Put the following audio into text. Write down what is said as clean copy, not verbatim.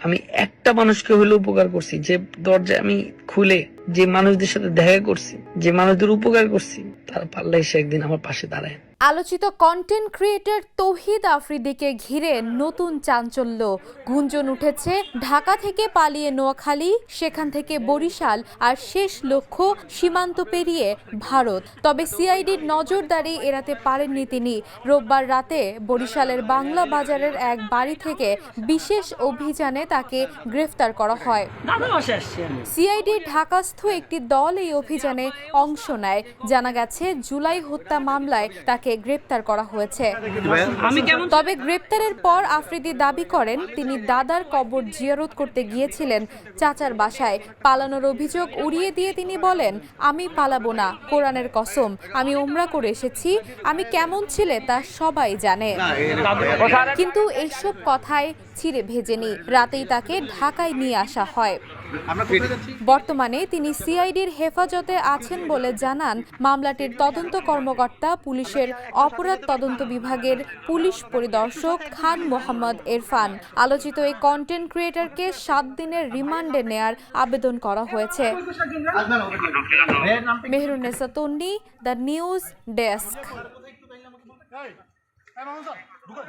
আমি একটা মানুষকে হলেও উপকার করছি, যে দরজা আমি খুলে যে মানুষদের সাথে দেখা করছি, যে মানুষদের উপকার করছি, তারা পারলে এসে একদিন আমার পাশে দাঁড়ায়। আলোচিত কন্টেন্ট ক্রিয়েটর তৌহিদ আফ্রিদিকে ঘিরে নতুন চাঞ্চল্য। গুঞ্জন উঠেছে ঢাকা থেকে পালিয়ে নোয়াখালী, সেখান থেকে বরিশাল, আর শেষ লক্ষ্য সীমান্ত পেরিয়ে ভারত। তবে সিআইডির নজরদারি এড়াতে পারেননি তিনি। রোববার রাতে বরিশালের বাংলা বাজারের এক বাড়ি থেকে বিশেষ অভিযানে তাকে গ্রেফতার করা হয়। সিআইডির ঢাকাস্থ একটি দল এই অভিযানে অংশ নেয়। জানা গেছে জুলাই হত্যা মামলায় তাকে গ্রেপ্তার করা হয়েছে। তবে গ্রেপ্তারের পর আফ্রিদি দাবি করেন তিনি দাদার কবর জিয়ারত করতে গিয়েছিলেন চাচার বাসায়। পালানোর অভিযোগ উড়িয়ে দিয়ে তিনি বলেন, আমি পালাবো না, কোরআনের কসম, আমি উমরা করে এসেছি, আমি কেমন ছিলে তা সবাই জানে। কিন্তু এইসব কথায় ছিঁড়ে ভেজেনি। রাতেই তাকে ঢাকায় নিয়ে আসা হয়। বর্তমানে তিনি সিআইডির হেফাজতে আছেন বলে জানান মামলাটির তদন্ত কর্মকর্তা, পুলিশের অপরাধ তদন্ত বিভাগের পুলিশ পরিদর্শক খান মোহাম্মদ ইরফান। আলোচিত এই কন্টেন্ট ক্রিয়েটরকে 7 দিনের রিমান্ডে নেয়ার আবেদন করা হয়েছে। মেহরুন্নেসা তন্নি, দ্য নিউজ ডেস্ক।